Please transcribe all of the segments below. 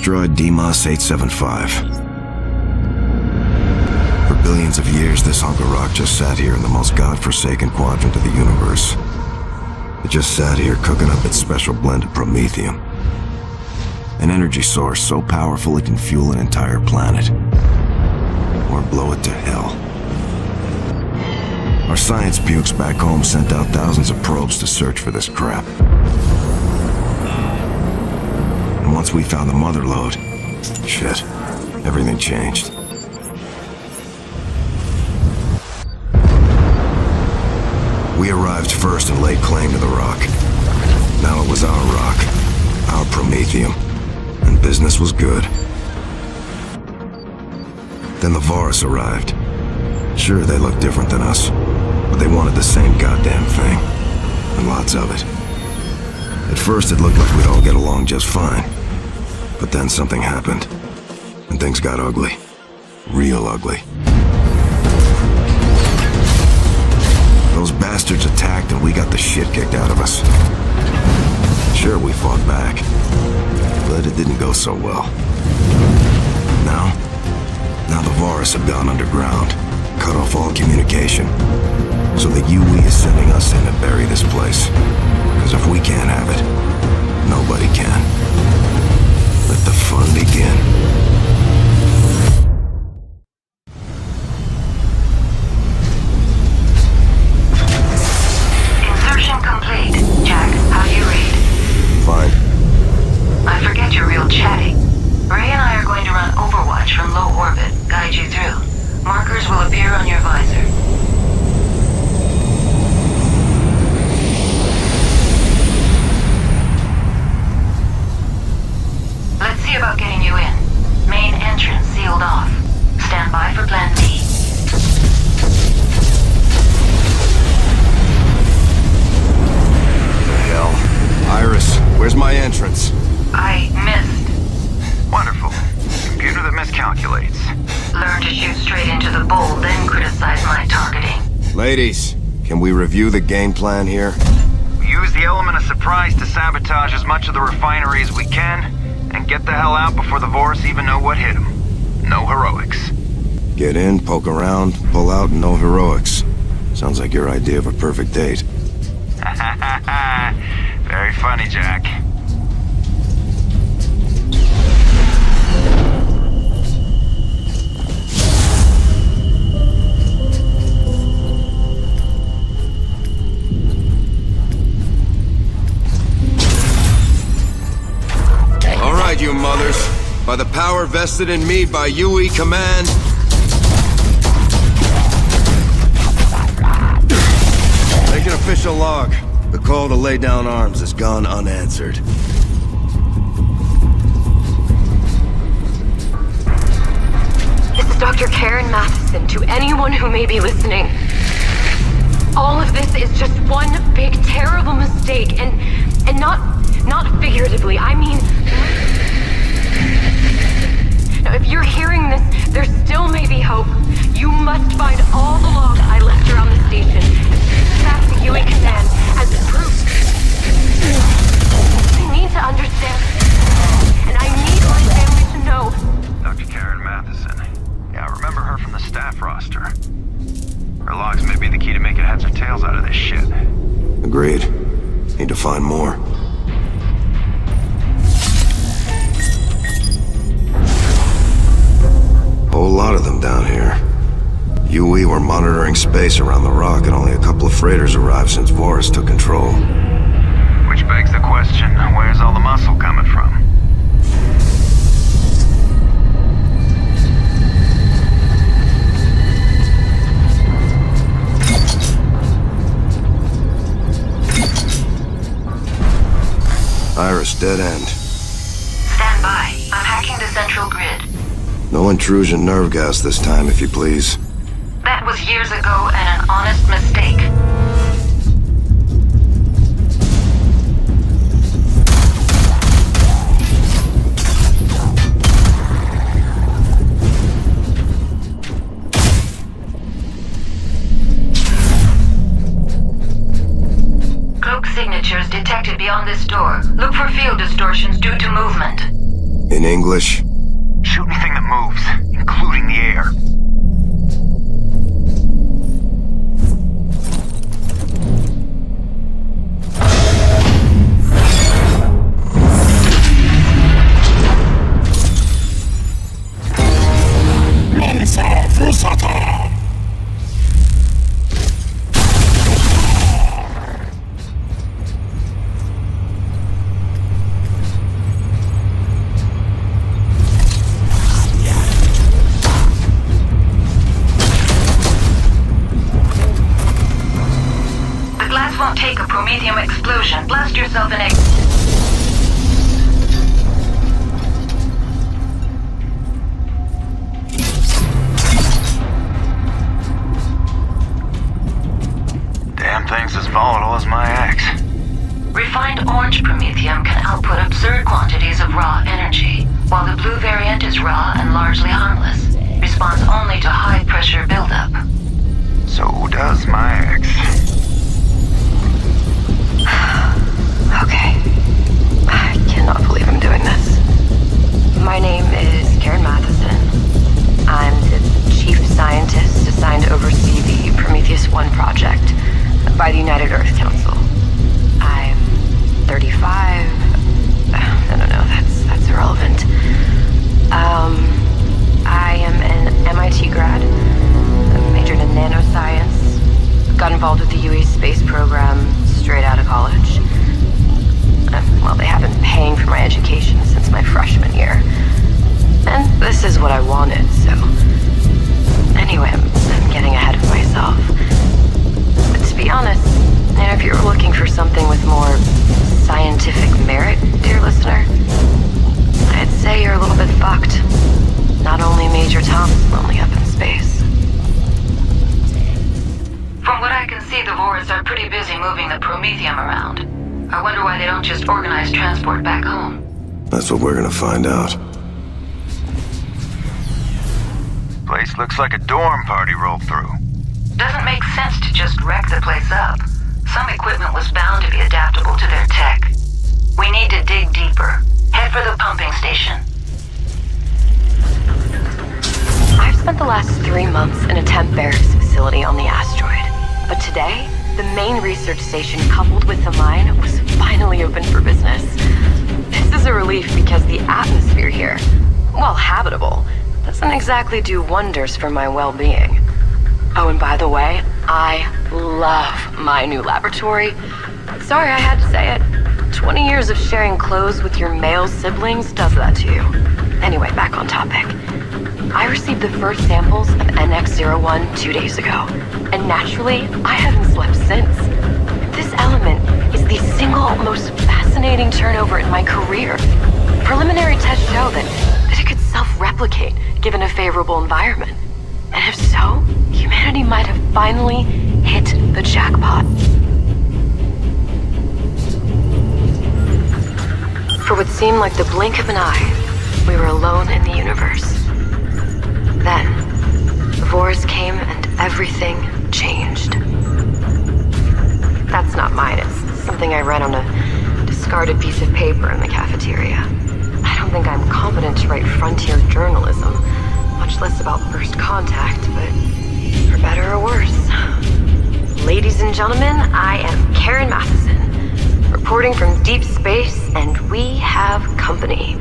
asteroid Deimos 875. For billions of years, this hunk of rock just sat here in the most godforsaken quadrant of the universe. It just sat here cooking up its special blend of promethium. An energy source so powerful it can fuel an entire planet. Or blow it to hell. Our science pukes back home sent out thousands of probes to search for this crap. And once we found the mother lode, shit, everything changed. We arrived first and laid claim to the rock. Now it was our rock, our promethium, and business was good. Then the Varus arrived. Sure, they looked different than us, but they wanted the same goddamn thing, and lots of it. At first it looked like we'd all get along just fine, but then something happened, and things got ugly. Real ugly. Those bastards attacked and we got the shit kicked out of us. Sure, we fought back, but it didn't go so well. Now the Varus have gone underground, cut off all communication, so that UE is sending us in to bury this place. Because if we can't have it, nobody can. Let the fun begin. Insertion complete. Jack, how do you read? Fine. I forget you're real chatty. Ray and I are going to run Overwatch from low orbit, guide you through. Markers will appear on your visor. Let's see about getting you in. Main entrance sealed off. Stand by for plan B. The hell? Iris, where's my entrance? I missed. Wonderful. Computer that miscalculates. Learn to shoot straight into the bowl, then criticize my targeting. Ladies, can we review the game plan here? We use the element of surprise to sabotage as much of the refinery as we can, and get the hell out before the Vorus even know what hit them. No heroics. Get in, poke around, pull out, and no heroics. Sounds like your idea of a perfect date. Very funny, Jack. You mothers, by the power vested in me by UE Command. Make an official log. The call to lay down arms has gone unanswered. This is Dr. Karen Matheson to anyone who may be listening. All of this is just one big, terrible mistake, and not figuratively, I mean... Now, if you're hearing this, there still may be hope. You must find all the logs I left around the station and send them back to UE Command as proof. I need to understand, and I need my family to know. Dr. Karen Matheson. Yeah, I remember her from the staff roster. Her logs may be the key to making heads or tails out of this shit. Agreed. Need to find more. Whole lot of them down here. UE were monitoring space around the rock and only a couple of freighters arrived since Vorus took control. Which begs the question, where's all the muscle coming from? Iris, dead end. Stand by. I'm hacking the central grid. No intrusion nerve gas this time, if you please. That was years ago and an honest mistake. Cloak signatures detected beyond this door. Look for field distortions due to movement. In English? Shoot anything that moves, including the air. The glass won't take a promethium explosion. Blast yourself in a... Damn thing's as volatile as my axe. Refined orange promethium can output absurd quantities of raw energy, while the blue variant is raw and largely harmless. Responds only to high-pressure buildup. So does my axe. Okay. I cannot believe I'm doing this. My name is Karen Matheson. I'm the chief scientist assigned to oversee the Prometheus 1 project by the United Earth Council. I'm 35. No, that's irrelevant. I am an MIT grad, majored in nanoscience, got involved with the UE space program straight out of college. Well, they have been paying for my education since my freshman year. And this is what I wanted, so... Anyway, I'm getting ahead of myself. But to be honest, if you're looking for something with more scientific merit, dear listener, I'd say you're a little bit fucked. Not only Major Tom's lonely up in space. From what I can see, the Voras are pretty busy moving the promethium around. I wonder why they don't just organize transport back home. That's what we're gonna find out. Place looks like a dorm party rolled through. Doesn't make sense to just wreck the place up. Some equipment was bound to be adaptable to their tech. We need to dig deeper. Head for the pumping station. I've spent the last 3 months in a temp barracks facility on the asteroid. But today, the main research station coupled with the mine was finally open for business. This is a relief because the atmosphere here, while habitable, doesn't exactly do wonders for my well-being. Oh, and by the way, I love my new laboratory. Sorry I had to say it. 20 years of sharing clothes with your male siblings does that to you. Anyway, back on topic. I received the first samples of NX-01 2 days ago, and naturally, I haven't slept since. This element is the single most fascinating turnover in my career. Preliminary tests show that it could self-replicate given a favorable environment. And if so, humanity might have finally hit the jackpot. For what seemed like the blink of an eye, we were alone in the universe. Then, the Voras came and everything changed. That's not mine, it's something I read on a discarded piece of paper in the cafeteria. I don't think I'm competent to write frontier journalism, much less about first contact, but for better or worse. Ladies and gentlemen, I am Karen Matheson, reporting from deep space, and we have company.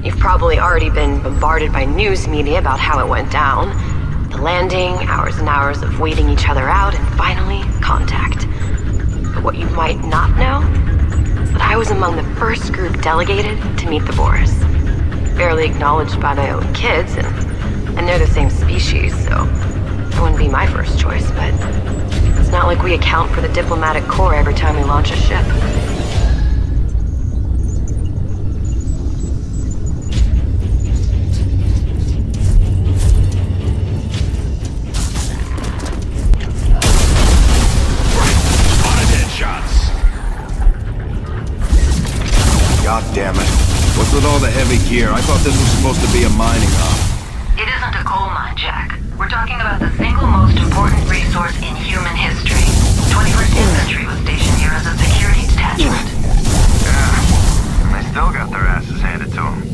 You've probably already been bombarded by news media about how it went down. The landing, hours and hours of waiting each other out, and finally, contact. But what you might not know is that I was among the first group delegated to meet the Voras. Barely acknowledged by my own kids, and they're the same species, so it wouldn't be my first choice, but it's not like we account for the diplomatic corps every time we launch a ship. God damn it. What's with all the heavy gear? I thought this was supposed to be a mining hub. It isn't a coal mine, Jack. We're talking about the single most important resource in human history. 21st Infantry was stationed here as a security detachment. Yeah, and they still got their asses handed to them.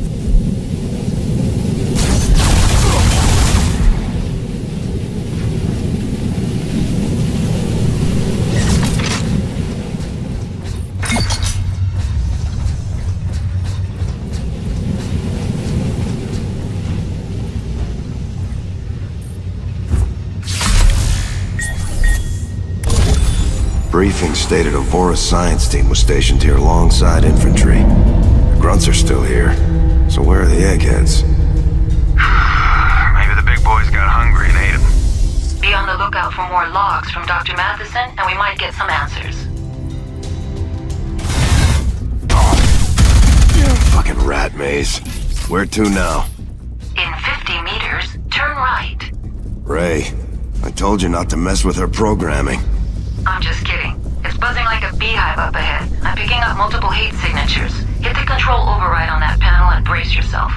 briefing stated a Vorus science team was stationed here alongside infantry. The grunts are still here, so where are the eggheads? Maybe the big boys got hungry and ate them. Be on the lookout for more logs from Dr. Matheson, and we might get some answers. Fucking rat maze. Where to now? In 50 meters, turn right. Ray, I told you not to mess with her programming. I'm just kidding. It's buzzing like a beehive up ahead. I'm picking up multiple heat signatures. Hit the control override on that panel and brace yourself.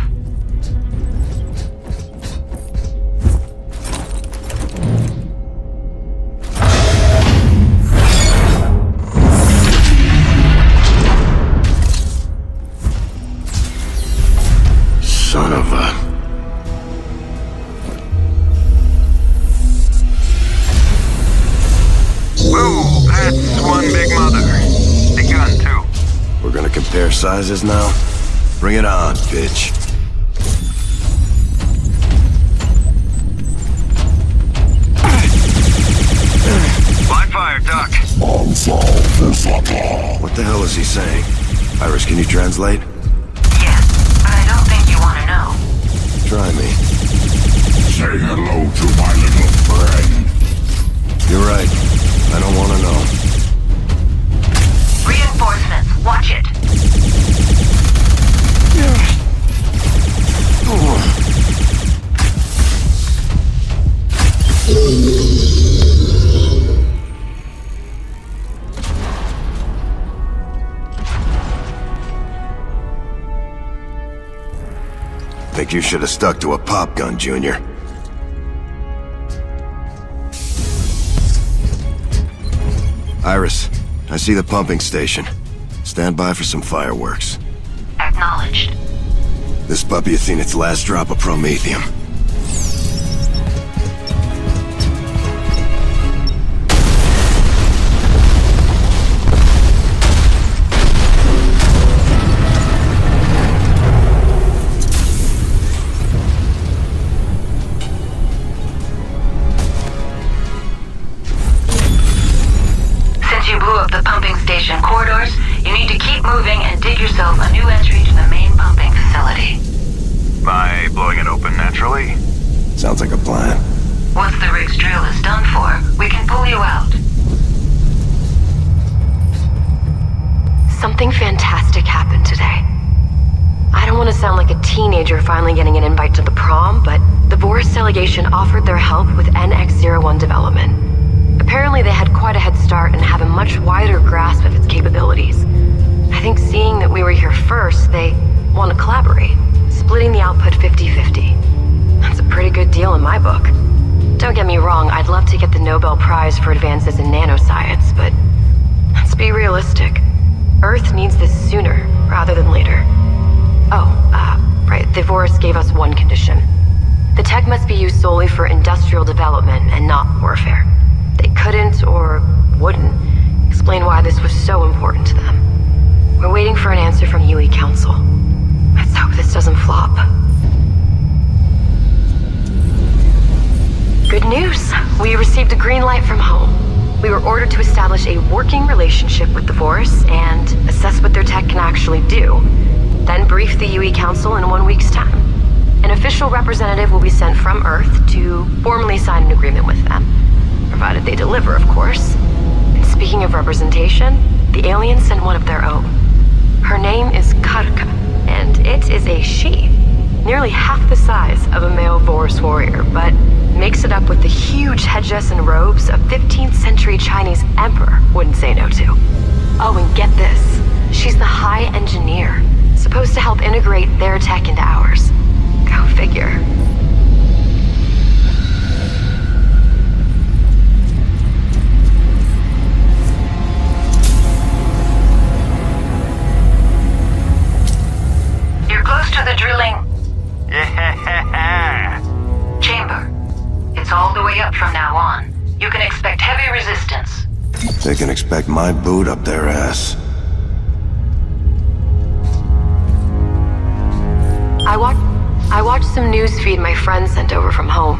Son of a... Whoa, that's one big mother. The gun, too. We're gonna compare sizes now? Bring it on, bitch. Live fire, duck. What the hell is he saying? Iris, can you translate? Yes, but I don't think you want to know. Try me. Say hello to my little friend. You're right. I don't want to know. Reinforcements, watch it. Think you should have stuck to a pop gun, Junior. Iris, I see the pumping station. Stand by for some fireworks. Acknowledged. This puppy has seen its last drop of promethium. Since you blew up the pumping station corridors, you need to keep moving and dig yourself a new entry to the main pumping facility. By blowing it open naturally? Sounds like a plan. Once the rig's drill is done for, we can pull you out. Something fantastic happened today. I don't want to sound like a teenager finally getting an invite to the prom, but the Vorus delegation offered their help with NX-01 development. Apparently they had quite a head start and have a much wider grasp of its capabilities. I think seeing that we were here first, they want to collaborate, splitting the output 50-50. That's a pretty good deal in my book. Don't get me wrong, I'd love to get the Nobel Prize for advances in nanoscience, but let's be realistic. Earth needs this sooner rather than later. Right, the Vorus gave us one condition. The tech must be used solely for industrial development and not warfare. They couldn't, or wouldn't, explain why this was so important to them. We're waiting for an answer from UE Council. Let's hope this doesn't flop. Good news! We received a green light from home. We were ordered to establish a working relationship with the Vorus and assess what their tech can actually do. Then brief the UE Council in 1 week's time. An official representative will be sent from Earth to formally sign an agreement with them. Provided they deliver, of course. And speaking of representation, the aliens sent one of their own. Her name is Karka, and it is a she. Nearly half the size of a male Vorus warrior, but makes it up with the huge headdress and robes a 15th century Chinese emperor wouldn't say no to. Oh, and get this. She's the High Engineer, supposed to help integrate their tech into ours. Go figure. You're close to the drilling Yeah. chamber. It's all the way up from now on. You can expect heavy resistance. They can expect my boot up their ass. I watched some news feed my friend sent over from home.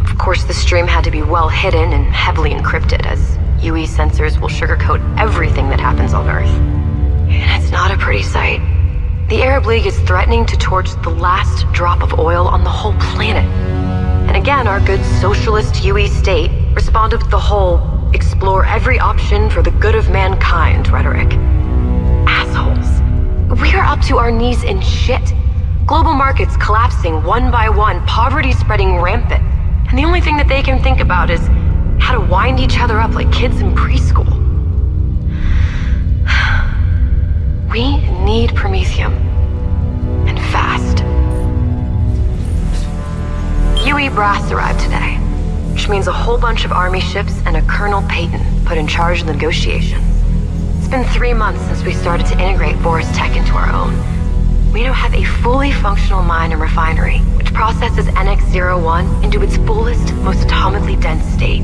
Of course, the stream had to be well hidden and heavily encrypted, as UE sensors will sugarcoat everything that happens on Earth. And it's not a pretty sight. The Arab League is threatening to torch the last drop of oil on the whole planet. And again, our good socialist UE state responded with the whole explore every option for the good of mankind rhetoric. Assholes. We are up to our knees in shit. Global markets collapsing one by one, poverty spreading rampant. And the only thing that they can think about is how to wind each other up like kids in preschool. We need Promethium. And fast. UE brass arrived today, which means a whole bunch of army ships and a Colonel Payton put in charge of the negotiations. It's been 3 months since we started to integrate Boris tech into our own. We now have a fully functional mine and refinery, which processes NX-01 into its fullest, most atomically dense state.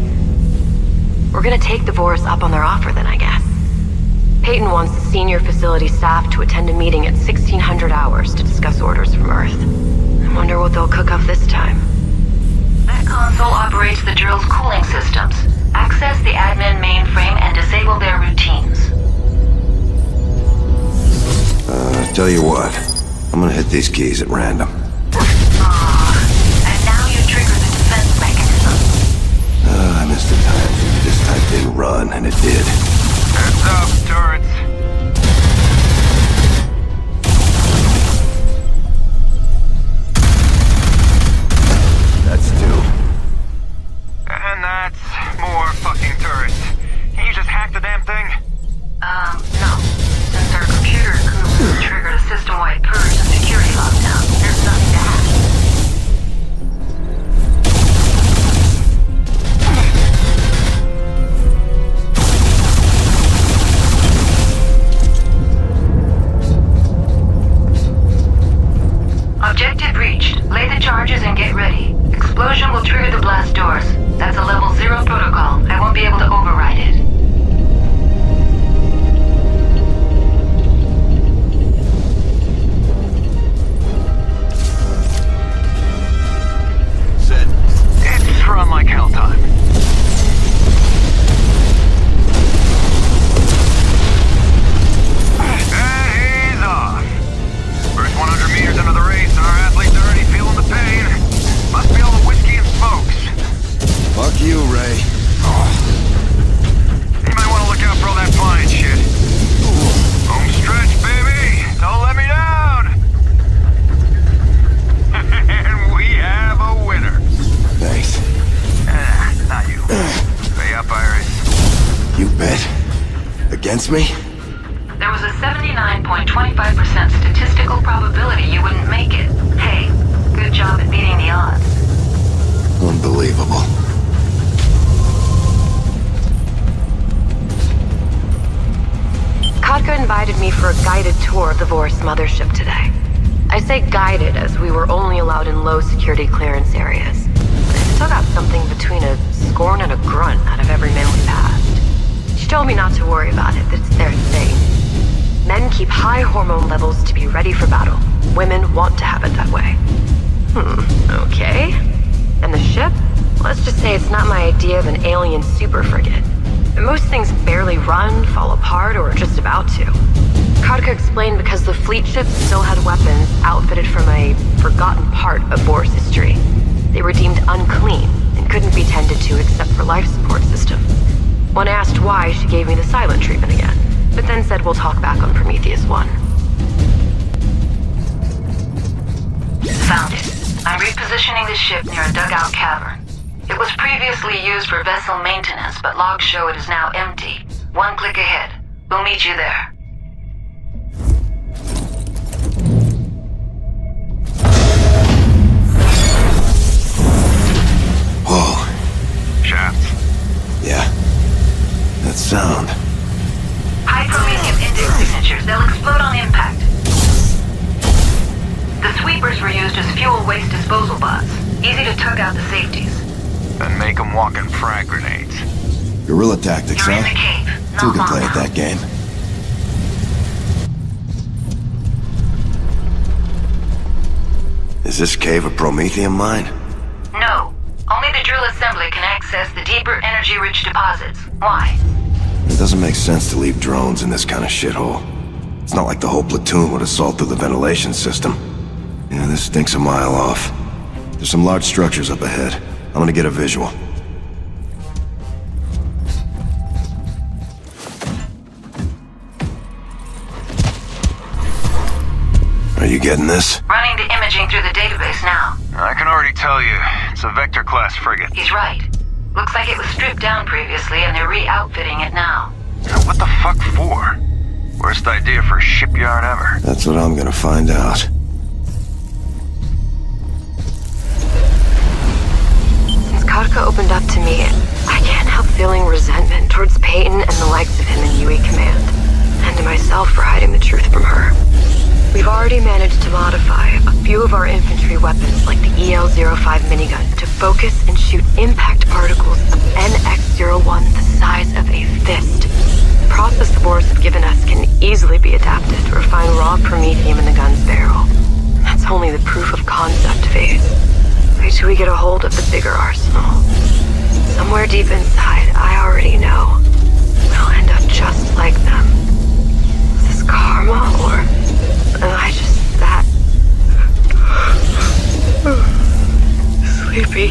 We're gonna take the Boris up on their offer then, I guess. Payton wants the senior facility staff to attend a meeting at 1600 hours to discuss orders from Earth. I wonder what they'll cook up this time. That console operates the drill's cooling systems. Access the admin mainframe and disable their routines. Tell you what, I'm gonna hit these keys at random. And now you trigger the defense mechanism. I missed the time this type didn't run, and it did. Heads up, turrets. That's two. And that's more fucking turrets. Can you just hack the damn thing? No. Since our computer group triggered a system-wide purge and security lockdown, there's nothing to hack. Objective reached. Lay the charges and get ready. Explosion will trigger the blast doors. That's a level 0 protocol. I won't be able to override it. Set. It's run like hell time. And he's off. First 100 meters into the race, and our athletes are already feeling the pain. Must be all the whiskey and smokes. Fuck you, Ray. You might want to look out for all that flying shit. Home stretch, baby! Don't let me down! And we have a winner. Thanks. Not you. Pay up, Iris. You bet. Against me? There was a 79.25% statistical probability you wouldn't make it. Hey, good job at beating the odds. Unbelievable. Kotka invited me for a guided tour of the Voris mothership today. I say guided as we were only allowed in low security clearance areas. But I still got something between a scorn and a grunt out of every man we passed. She told me not to worry about it, that it's their thing. Men keep high hormone levels to be ready for battle. Women want to have it that way. Okay. And the ship? Let's just say it's not my idea of an alien super frigate. Most things barely run, fall apart, or are just about to. Kotka explained because the fleet ships still had weapons outfitted from a forgotten part of Boris history. They were deemed unclean and couldn't be tended to except for life support systems. When asked why, she gave me the silent treatment again, but then said we'll talk back on Prometheus 1. Found it. I'm repositioning the ship near a dugout cavern. It was previously used for vessel maintenance, but logs show it is now empty. One click ahead. We'll meet you there. Whoa. Shafts. Yeah. That sound. High chromium index signatures. They'll explode on impact. The sweepers were used as fuel waste disposal bots. Easy to tug out the safeties. Then make them walking frag grenades. Guerrilla tactics, You're in huh? the cave. Two Not can long play at now. that game. Is this cave a Promethium mine? No. Only the drill assembly can access access the deeper energy-rich deposits. Why? It doesn't make sense to leave drones in this kind of shithole. It's not like the whole platoon would assault through the ventilation system. Yeah, this stinks a mile off. There's some large structures up ahead. I'm gonna get a visual. Are you getting this? Running the imaging through the database now. I can already tell you, it's a Vector-class frigate. He's right. Looks like it was stripped down previously and they're re-outfitting it now. What the fuck for? Worst idea for a shipyard ever. That's what I'm gonna find out. Since Kotka opened up to me, I can't help feeling resentment towards Peyton and the likes of him in UE Command, and to myself for hiding the truth from her. We've already managed to modify a few of our infantry weapons, like the EL-05 minigun, to focus and shoot impact particles of NX-01 the size of a fist. The process the Boers have given us can easily be adapted to refine raw promethium in the gun's barrel. That's only the proof of concept phase. Wait till we get a hold of the bigger arsenal. Somewhere deep inside, I already know we'll end up just like them. Is this karma, or am I just that sleepy?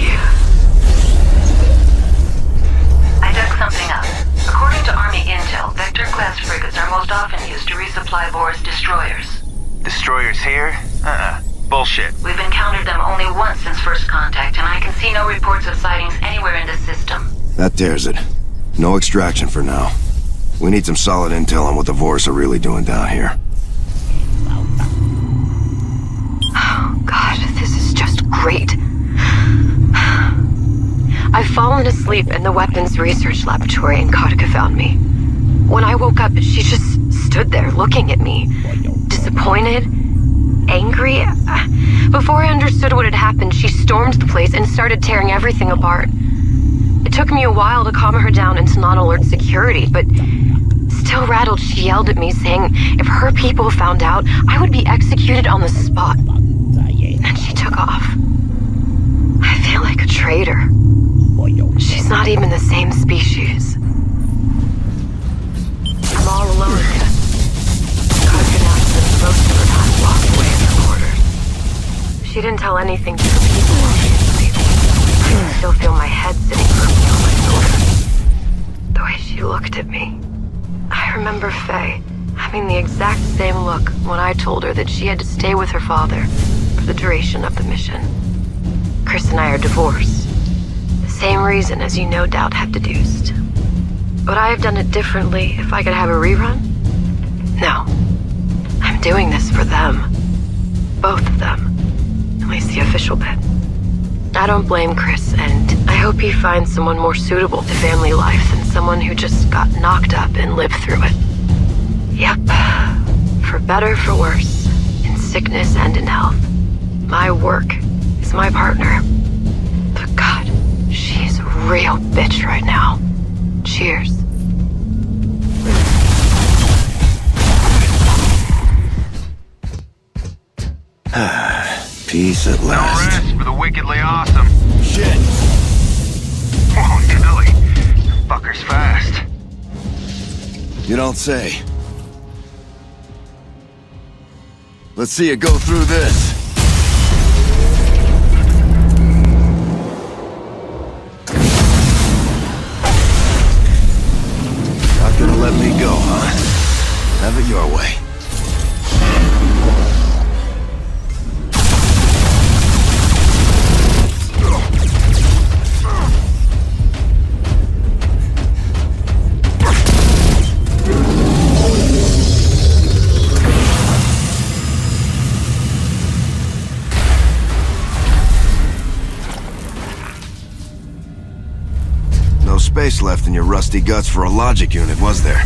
I dug something up. According to Army intel, Vector-class frigates are most often used to resupply Boris destroyers. Destroyers here? Bullshit. We've encountered them only once since first contact, and I can see no reports of sightings anywhere in the system. That dares it. No extraction for now. We need some solid intel on what the Vorus are really doing down here. Oh, God, this is just great. I've fallen asleep in the weapons research laboratory and Kotka found me. When I woke up, she just stood there looking at me. Disappointed, angry. Before I understood what had happened, she stormed the place and started tearing everything apart. It took me a while to calm her down and to not alert security, but still rattled, she yelled at me, saying if her people found out, I would be executed on the spot. And she took off. I feel like a traitor. She's not even the same species. I'm all alone again. Kotka now spends most of her time locked away in her quarters. She didn't tell anything to her people while she was sleeping. I can still feel my head sitting firmly on my shoulder. The way she looked at me. I remember Faye having the exact same look when I told her that she had to stay with her father for the duration of the mission. Chris and I are divorced. The same reason, as you no doubt have deduced. Would I have done it differently if I could have a rerun? No. I'm doing this for them. Both of them. At least the official bit. I don't blame Chris, and I hope he finds someone more suitable to family life than someone who just got knocked up and lived through it. Yep. For better, for worse. In sickness and in health. My work is my partner. But God, she's a real bitch right now. Cheers. Peace at No last. rest for the wickedly awesome. Shit! Whoa, Nelly. Fucker's fast. You don't say. Let's see you go through this. Not gonna let me go, huh? Have it your way. No space left in your rusty guts for a logic unit, was there?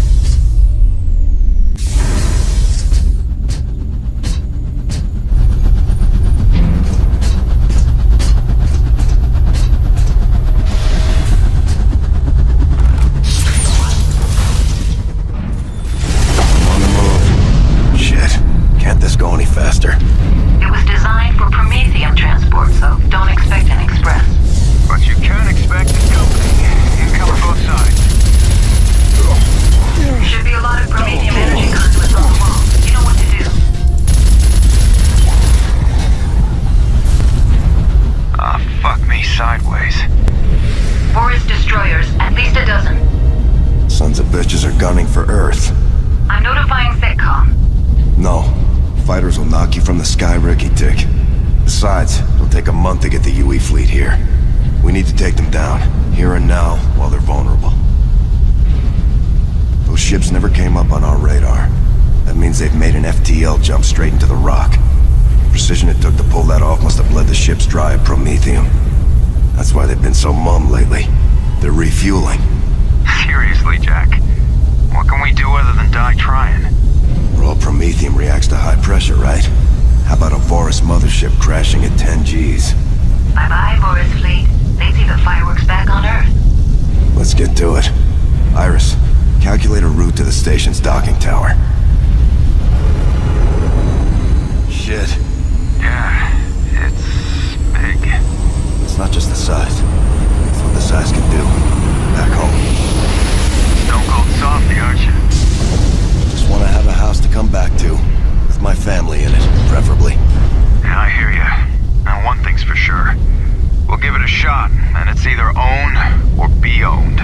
On the move. Shit. Can't this go any faster? It was designed for promethium transport, so don't expect an express. But you can expect it company. destroyers, at least a dozen. Sons of bitches are gunning for Earth. I'm notifying SETCOM. No. Fighters will knock you from the sky, Ricky Tick. Besides, it'll take a month to get the UE fleet here. We need to take them down, here and now, while they're vulnerable. Those ships never came up on our radar. That means they've made an FTL jump straight into the rock. Precision it took to pull that off must have bled the ships dry of Promethium. That's why they've been so mum lately. They're refueling. Seriously, Jack. What can we do other than die trying? Raw Promethium reacts to high pressure, right? How about a Vorus mothership crashing at 10 Gs? Bye-bye, Boris Fleet. They see the fireworks back on Earth. Let's get to it. Iris, calculate a route to the station's docking tower. Shit. Yeah, it's big. It's not just the size. It's what the size can do. Back home. Don't go softy, aren't you? Just want to have a house to come back to. With my family in it, preferably. Yeah, I hear you. Now, one thing's for sure. We'll give it a shot, and it's either own or be owned.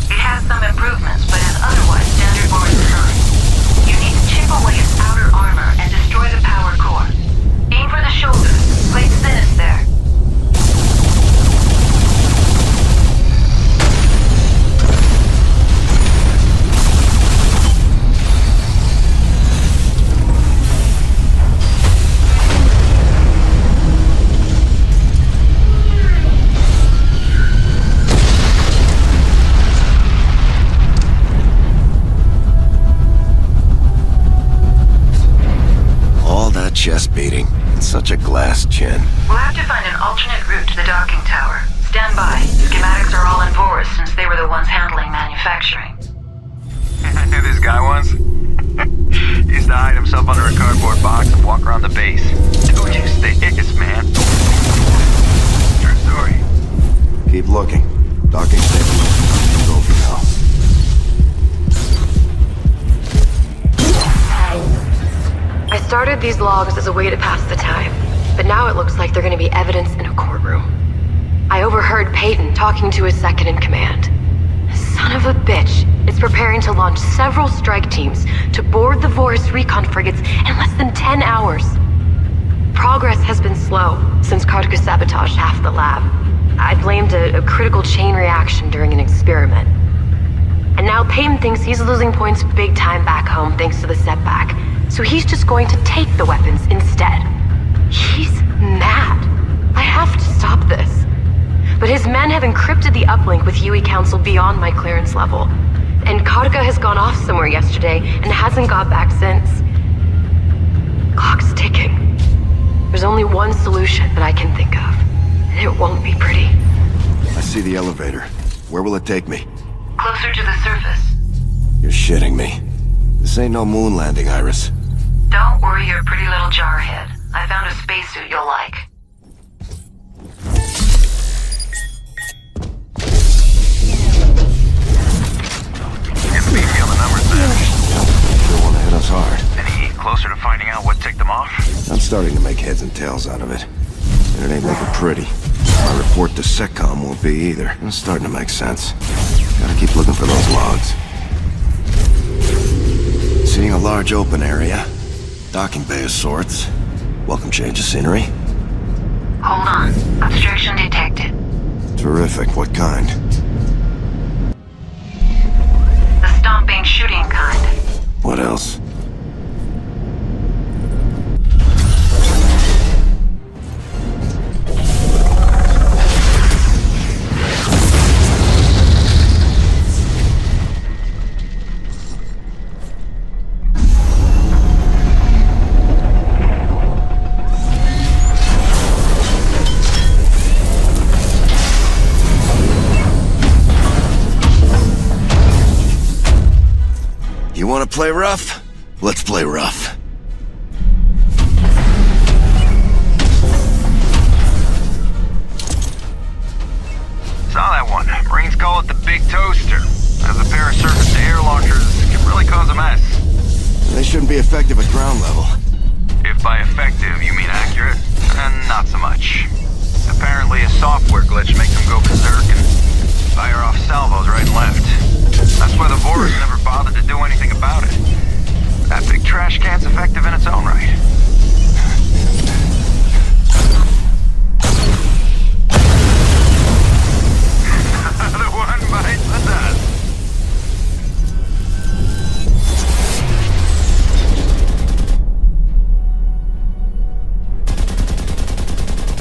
It has some improvements, but is otherwise standard Boris design. You need to chip away its outer armor and destroy the power core. Aim for the shoulders. Place Zenith there. All that chest beating, and such a glass chin. We'll have to find an alternate route to the docking tower. Stand by. Schematics are all in Boris since they were the ones handling manufacturing. This guy once used to hide himself under a cardboard box and walk around the base. Dude, you sticks, man. True story. Keep looking. Docking station. Go for now. I started these logs as a way to pass the time, but now it looks like they're gonna be evidence in a courtroom. I overheard Peyton talking to his second in command. Son of a bitch is preparing to launch several strike teams to board the Vorus recon frigates in less than 10 hours. Progress has been slow since Kartika sabotaged half the lab. I blamed a critical chain reaction during an experiment. And now Peyton thinks he's losing points big time back home thanks to the setback. So he's just going to take the weapons instead. He's mad. I have to stop this. But his men have encrypted the uplink with UE Council beyond my clearance level. And Kartika has gone off somewhere yesterday and hasn't got back since. Clock's ticking. There's only one solution that I can think of. And it won't be pretty. I see the elevator. Where will it take me? Closer to the surface. You're shitting me. This ain't no moon landing, Iris. Don't worry your pretty little jarhead. I found a spacesuit you'll like. Getting beefy on the numbers, man. Sure want to hit us hard. Any closer to finding out what ticked them off? I'm starting to make heads and tails out of it. And it ain't looking pretty. My report to SETCOM won't be either. It's starting to make sense. Gotta keep looking for those logs. Seeing a large open area. Docking bay of sorts. Welcome change of scenery. Hold on. Obstruction detected. Terrific. What kind? The stomping, shooting kind. What else? You want to play rough? Let's play rough. big toaster, as a pair of surface-to-air launchers can really cause a mess. They shouldn't be effective at ground level. If by effective you mean accurate, not so much. Apparently a software glitch makes them go berserk and fire off salvos right and left. That's why the Vorus never bothered to do anything about it. That big trash can's effective in its own right. The one bites the dust.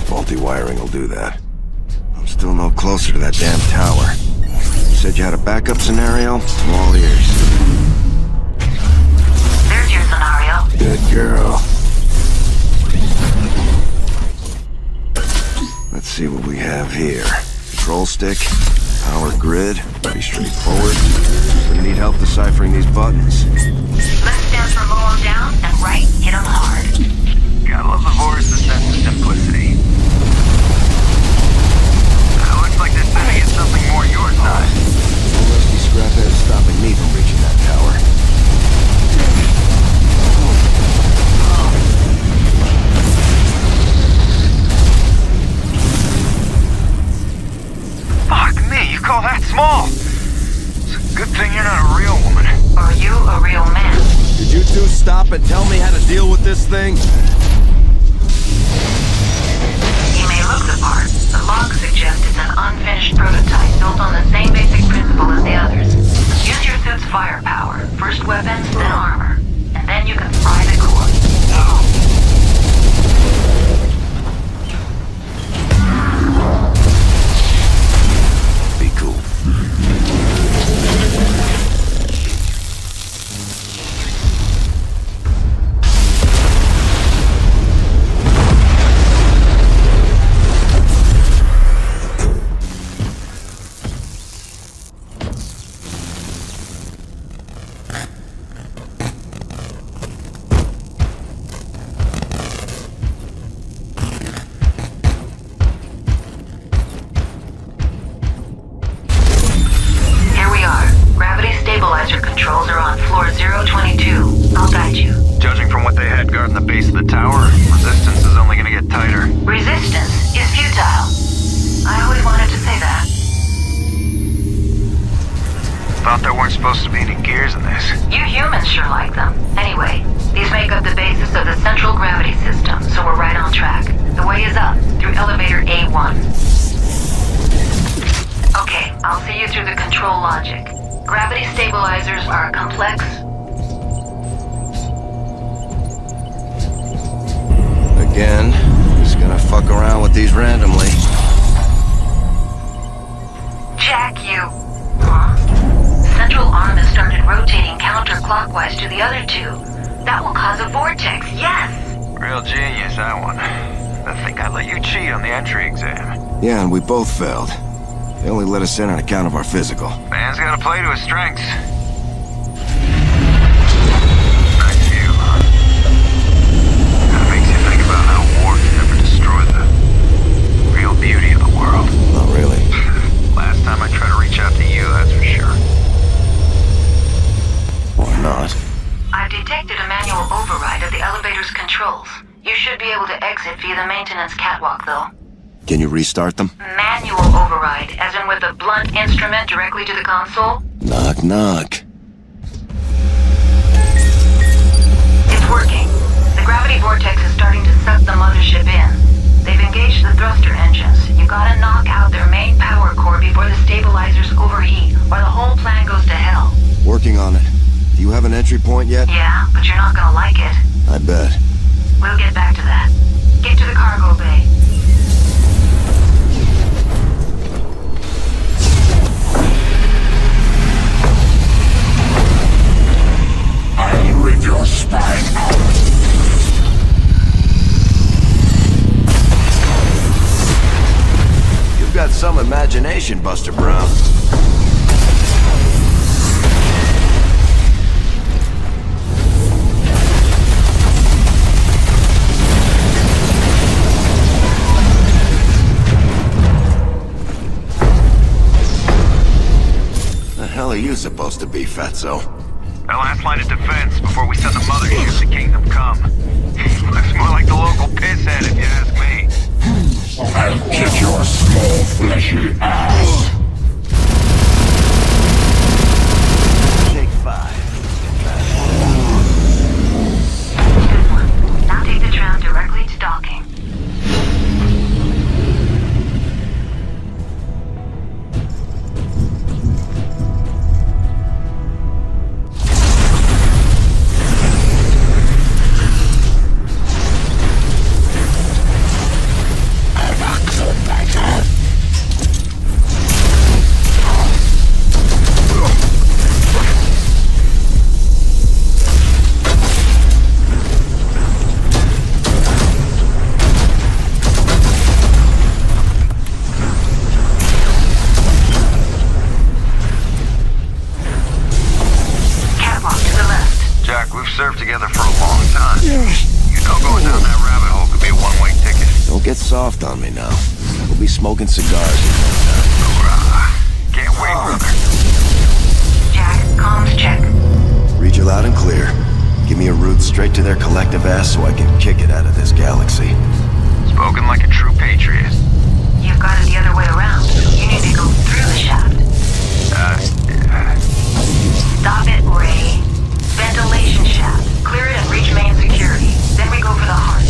Faulty wiring will do that. I'm still no closer to that damn tower. You said you had a backup scenario? I'm all ears. There's your scenario. Good girl. Let's see what we have here. Control stick, power grid, pretty straightforward. Gonna need help deciphering these buttons. Left stands for mow 'em down, and right, hit 'em hard. Gotta love the Vorus' sense of simplicity. Looks like they're sending in something more your side. No rusty scraphead is stopping me from reaching that tower. Fuck me, you call that small? It's a good thing you're not a real woman. Are you a real man? Did you two stop and tell me how to deal with this thing? You may look the part, but logs suggest it's an unfinished prototype built on the same basic principle as the others. Use your suit's firepower. First weapons, then armor. And then you can fry the core. Be cool. Here we are. Gravity stabilizer controls are on floor 022. I'll guide you. Judging from what they had guarding the base of the tower, resistance is only gonna get tighter. Resistance is futile. I always wanted to say that. Thought there weren't supposed to be any gears in this. You humans sure like them. Anyway, these make up the basis of the central gravity system, so we're right on track. The way is up, through elevator A1. Okay, I'll see you through the control logic. Gravity stabilizers are complex. Again, just gonna fuck around with these randomly. Jack, you... Huh? Central arm has started rotating counterclockwise to the other two. That will cause a vortex, yes! Real genius, that one. I think I let you cheat on the entry exam. Yeah, and we both failed. They only let us in on account of our physical. Man's gotta play to his strengths. Nice view, huh? Kinda makes you think about how war can never destroy the real beauty of the world. Not really. Last time I tried to reach out to you, that's for sure. Or not. I've detected a manual override of the elevator's controls. You should be able to exit via the maintenance catwalk, though. Can you restart them? Manual override, as in with a blunt instrument directly to the console? Knock, knock. It's working. The gravity vortex is starting to suck the mothership in. They've engaged the thruster engines. You gotta knock out their main power core before the stabilizers overheat, or the whole plan goes to hell. Working on it. Do you have an entry point yet? Yeah, but you're not gonna like it. I bet. We'll get back to that. Get to the cargo bay. I'll rip your spine out. You've got some imagination, Buster Brown. supposed to be, Fatso? Our last line of defense before we send the mothership to Kingdom Come. Looks more like the local pisshead, if you ask me. I'll kick your small, fleshy ass. Take 5. Good one. Now take the tram directly to docking. Served together for a long time. You know going down that rabbit hole could be a one-way ticket. Don't get soft on me now. We'll be smoking cigars. Hoorah. Can't wait, brother. Jack, comms check. Read you loud and clear. Give me a route straight to their collective ass so I can kick it out of this galaxy. Spoken like a true patriot. You've got it the other way around. You need to go through the shaft. Stop it, Ray. Ventilation shaft. Clear it and reach main security. Then we go for the heart.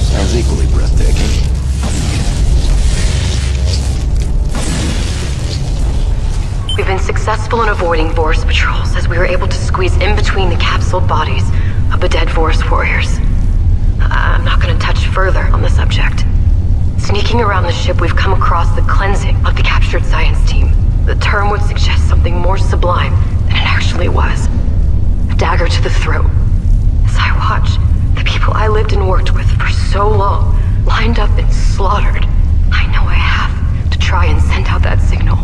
Sounds equally breathtaking. We've been successful in avoiding Vorus patrols as we were able to squeeze in between the capsuled bodies of the dead Vorus warriors. I'm not going to touch further on the subject. Sneaking around the ship, we've come across the cleansing of the captured science team. The term would suggest something more sublime than it actually was. A dagger to the throat. As I watch the people I lived and worked with for so long lined up and slaughtered, I know I have to try and send out that signal.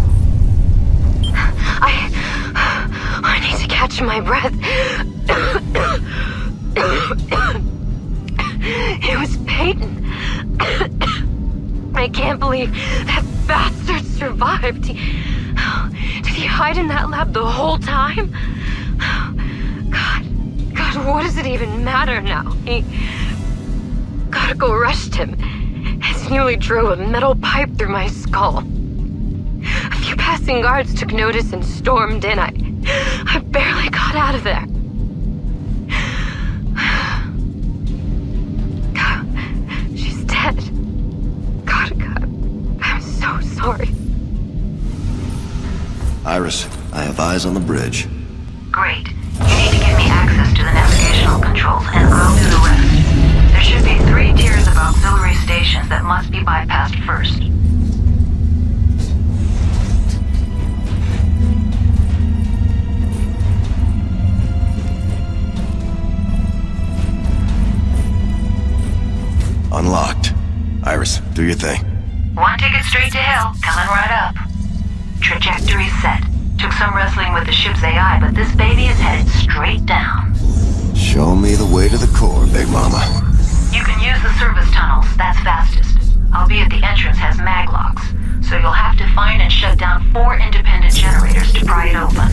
I need to catch my breath. It was Peyton. I can't believe that bastard survived. Did he hide in that lab the whole time? God, what does it even matter now? Gotta arrest him. As nearly drove a metal pipe through my skull. A few passing guards took notice and stormed in. I barely got out of there. God, she's dead. God, I'm so sorry. Iris, I have eyes on the bridge. Great. You need to give me access to the navigational controls, and I'll do the rest. There should be 3 tiers of auxiliary stations that must be bypassed first. Unlocked. Iris, do your thing. One ticket straight to hell, coming right up. Trajectory set. Took some wrestling with the ship's AI, but this baby is headed straight down. Show me the way to the core, Big Mama. You can use the service tunnels, that's fastest. Albeit the entrance has maglocks, so you'll have to find and shut down 4 independent generators to pry it open.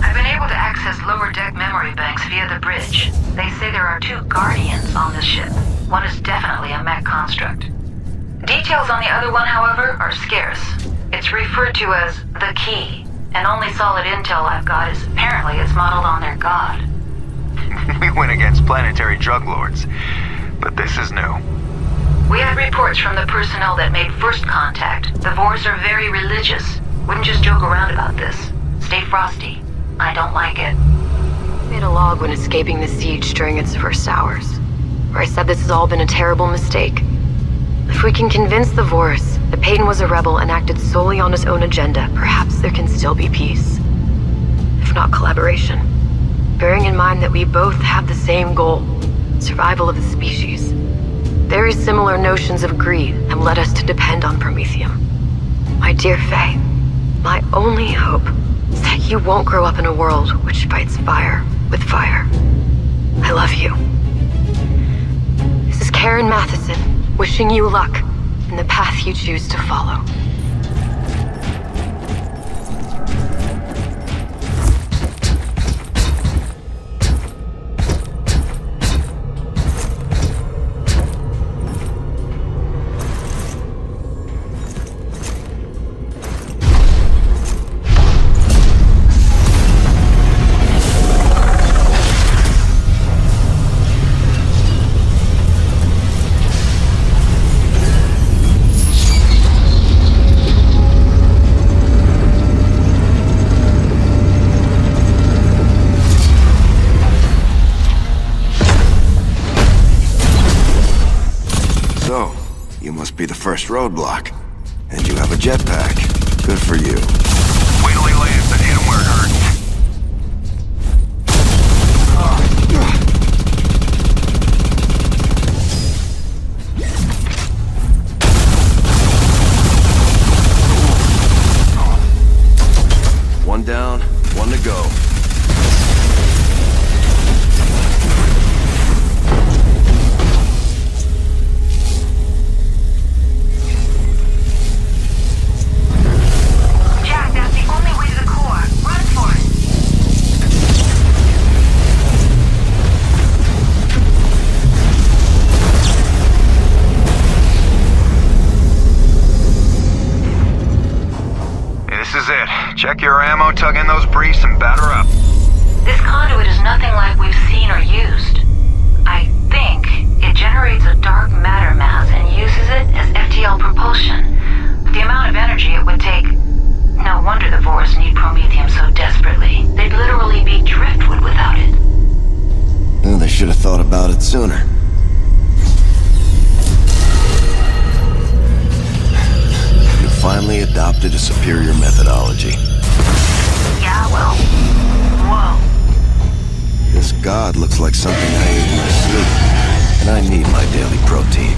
I've been able to access lower deck memory banks via the bridge. They say there are 2 Guardians on this ship. One is definitely a mech construct. Details on the other one, however, are scarce. It's referred to as the Key, and only solid intel I've got is apparently it's modeled on their god. We went against planetary drug lords, but this is new. We had reports from the personnel that made first contact. The Vorus are very religious. Wouldn't just joke around about this. Stay frosty. I don't like it. I made a log when escaping the siege during its first hours, where I said this has all been a terrible mistake. If we can convince the Vorus that Peyton was a rebel and acted solely on his own agenda, perhaps there can still be peace. If not collaboration. Bearing in mind that we both have the same goal, survival of the species. Very similar notions of greed have led us to depend on Promethium. My dear Faye, my only hope is that you won't grow up in a world which fights fire with fire. I love you. This is Karen Matheson, wishing you luck and the path you choose to follow. So, you must be the first roadblock. And you have a jetpack. Good for you. Wait till he lands and hit him where it hurts. One down, one to go. Jack, that's the only way to the core. Run for it. Hey, this is it. Check your ammo, tug in those briefs, and batter up. This conduit is nothing like we've seen or used. I think it generates a dark matter mass and uses it as FTL propulsion. But the amount of energy it would take... No wonder the Vorus need Promethium so desperately. They'd literally be driftwood without it. Well, they should have thought about it sooner. You finally adopted a superior methodology. Yeah, well... Whoa. This god looks like something I ate in my sleep. And I need my daily protein.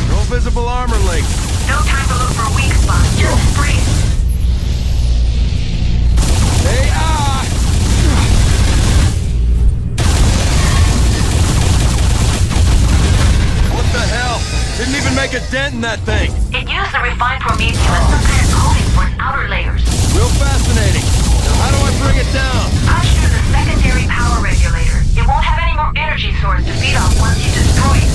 No visible armor links. No time to look for weak spots. Just sprint. Hey, What the hell? Didn't even make a dent in that thing. It used the refined Promethium as some kind of coating for its outer layers. Real fascinating. Now how do I bring it down? Push through the secondary power regulator. It won't have any more energy source to feed off once you destroy it.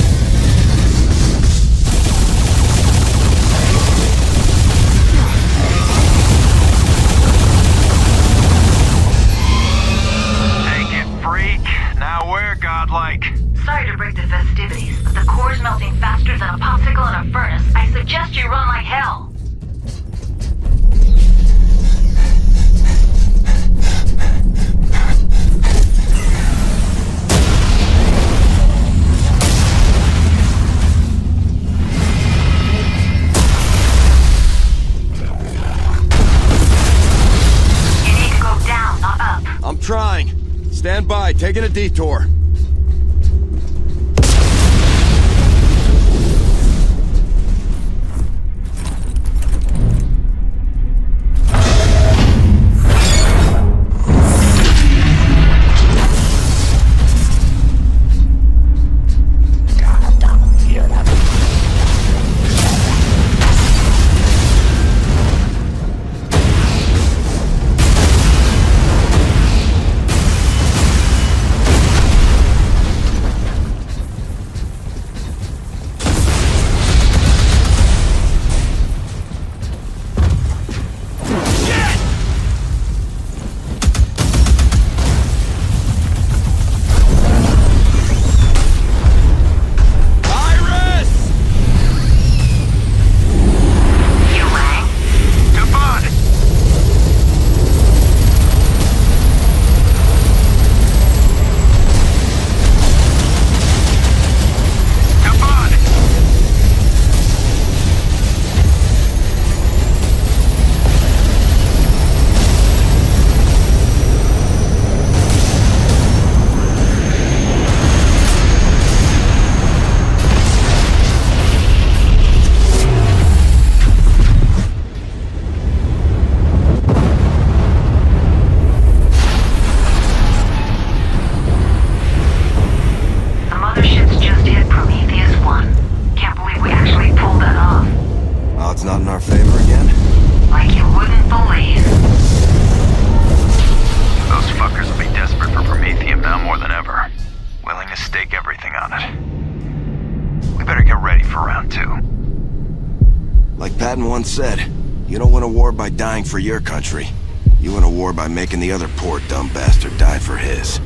Take it, freak. Now we're godlike. Sorry to break the festivities, but the core's melting faster than a popsicle in a furnace. I suggest you run like hell. You need to go down, not up. I'm trying. Stand by, taking a detour. odds not in our favor again? Like you wouldn't believe. Those fuckers will be desperate for Promethium now more than ever. Willing to stake everything on it. We better get ready for round 2. Like Patton once said, you don't win a war by dying for your country. You win a war by making the other poor dumb bastard die for his.